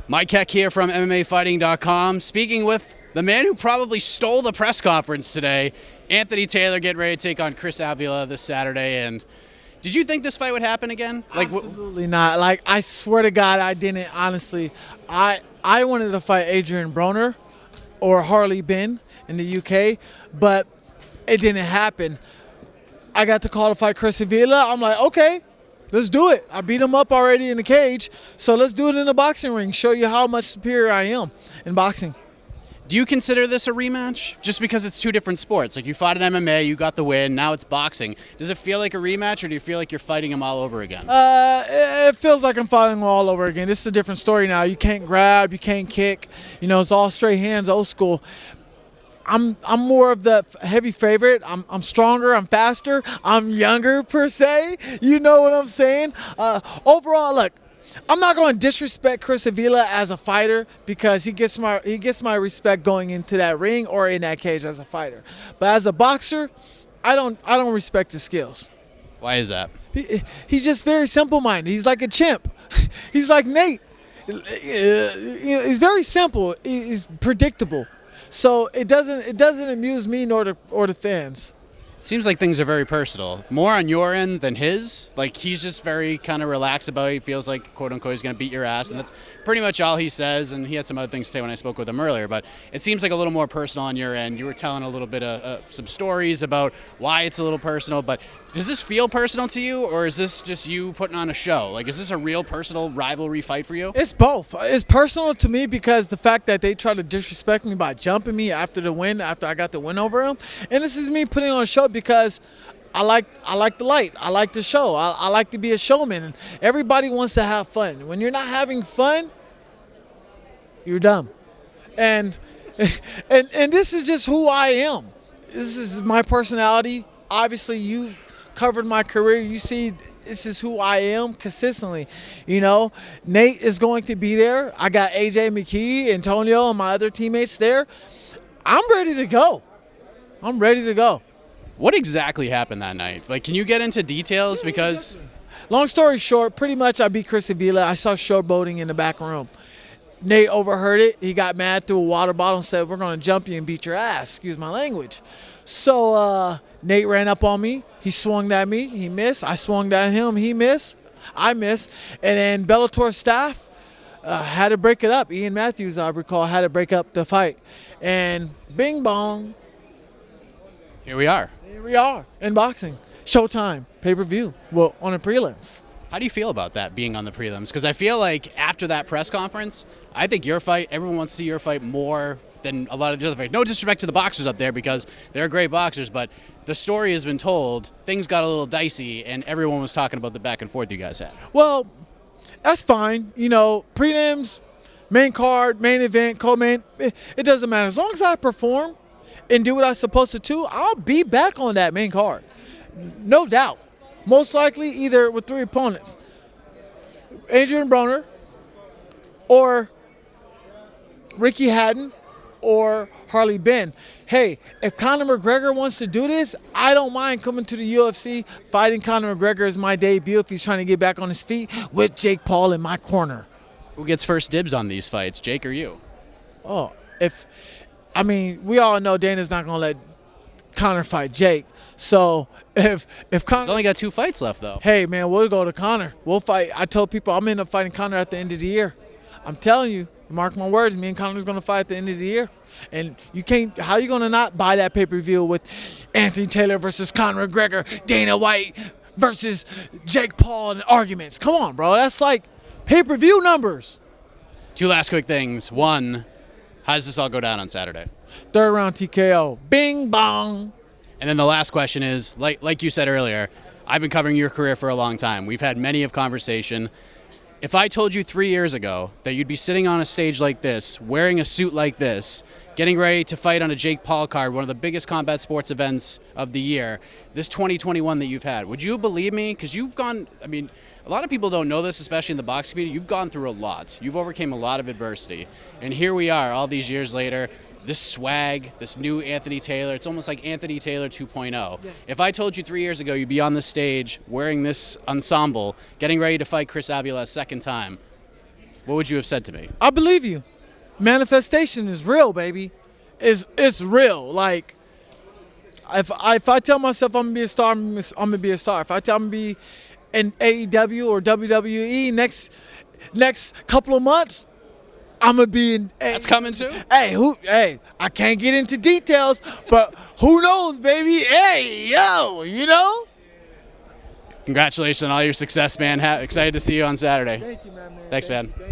Mike Heck here from MMAfighting.com, speaking with the man who probably stole the press conference today, Anthony Taylor, getting ready to take on Chris Avila this Saturday. And did you think this fight would happen again? Absolutely not. Like, I swear to God, I didn't. Honestly, I wanted to fight Adrian Broner or Harley Bin in the UK, but it didn't happen. I got the call to fight Chris Avila. I'm like, okay, let's do it. I beat him up already in the cage, so let's do it in the boxing ring. Show you how much superior I am in boxing. Do you consider this a rematch? Just because it's two different sports. Like, you fought in MMA, you got the win, now it's boxing. Does it feel like a rematch, or do you feel like you're fighting him all over again? It feels like I'm fighting him all over again. This is a different story now. You can't grab, you can't kick. You know, it's all straight hands, old school. I'm more of the heavy favorite. I'm stronger, I'm faster, I'm younger per se. You know what I'm saying? Overall, look, I'm not going to disrespect Chris Avila as a fighter because he gets my respect going into that ring or in that cage as a fighter. But as a boxer, I don't respect his skills. Why is that? He's just very simple-minded. He's like a chimp. He's like Nate. He's very simple. He's predictable. So it doesn't amuse me nor the fans. Seems like things are very personal. More on your end than his. Like, he's just very kind of relaxed about it. He feels like, quote unquote, he's going to beat your ass, and that's pretty much all he says. And he had some other things to say when I spoke with him earlier, but it seems like a little more personal on your end. You were telling a little bit of some stories about why it's a little personal, but does this feel personal to you, or is this just you putting on a show? Like, is this a real personal rivalry fight for you? It's both. It's personal to me because the fact that they try to disrespect me by jumping me after the win, after I got the win over him, and this is me putting on a show because I like the light. I like the show. I like to be a showman. And everybody wants to have fun. When you're not having fun, you're dumb. And this is just who I am. This is my personality. Obviously, you covered my career. You see, this is who I am consistently. You know, Nate is going to be there. I got AJ McKee, Antonio, and my other teammates there. I'm ready to go. I'm ready to go. What exactly happened that night? Like, can you get into details? Because long story short, pretty much I beat Chris Avila. I saw showboating in the back room. Nate overheard it. He got mad, threw a water bottle, and said, "We're going to jump you and beat your ass." Excuse my language. So Nate ran up on me. He swung at me. He missed. I swung at him. He missed. I missed. And then Bellator staff had to break it up. Ian Matthews, I recall, had to break up the fight. And bing bong. here we are. Here we are in boxing. Showtime, pay-per-view. Well, on the prelims. How do you feel about that, being on the prelims? Because I feel like after that press conference, I think your fight, everyone wants to see your fight more than a lot of the other fights. No disrespect to the boxers up there because they're great boxers, but the story has been told, things got a little dicey, and everyone was talking about the back and forth you guys had. Well, that's fine. You know, prelims, main card, main event, co-main, it doesn't matter. As long as I perform and do what I'm supposed to do, I'll be back on that main card. No doubt. Most likely either with three opponents. Adrian Broner or Ricky Hatton or Harley Bin. Hey, if Conor McGregor wants to do this, I don't mind coming to the UFC, fighting Conor McGregor as my debut if he's trying to get back on his feet with Jake Paul in my corner. Who gets first dibs on these fights, Jake or you? Oh, we all know Dana's not going to let Conor fight Jake. So if Conor, he's only got 2 fights left, though. Hey man, we'll go to Conor. We'll fight. I told people I'm end up fighting Conor at the end of the year. I'm telling you, mark my words. Me and Conor's gonna fight at the end of the year. And you can't. How you gonna not buy that pay-per-view with Anthony Taylor versus Conor McGregor, Dana White versus Jake Paul and arguments? Come on, bro. That's like pay-per-view numbers. 2 last quick things. 1, how does this all go down on Saturday? 3rd round TKO. Bing bong. And then the last question is, like you said earlier, I've been covering your career for a long time. We've had many of conversation. If I told you 3 years ago that you'd be sitting on a stage like this, wearing a suit like this, getting ready to fight on a Jake Paul card, one of the biggest combat sports events of the year, this 2021 that you've had, would you believe me? Because you've gone, a lot of people don't know this, especially in the boxing community. You've gone through a lot. You've overcame a lot of adversity. And here we are all these years later, this swag, this new Anthony Taylor. It's almost like Anthony Taylor 2.0. Yes. If I told you 3 years ago you'd be on this stage wearing this ensemble, getting ready to fight Chris Avila a second time, what would you have said to me? I believe you. Manifestation is real, baby. It's real. Like, if I tell myself I'm gonna be a star, I'm gonna be a star. If I tell I'm gonna be in AEW or WWE next couple of months, I'm gonna be in. That's coming too. Hey, I can't get into details, but who knows, baby? Hey, yo, you know. Congratulations on all your success, man. Excited to see you on Saturday. Thank you, man. Thanks, man.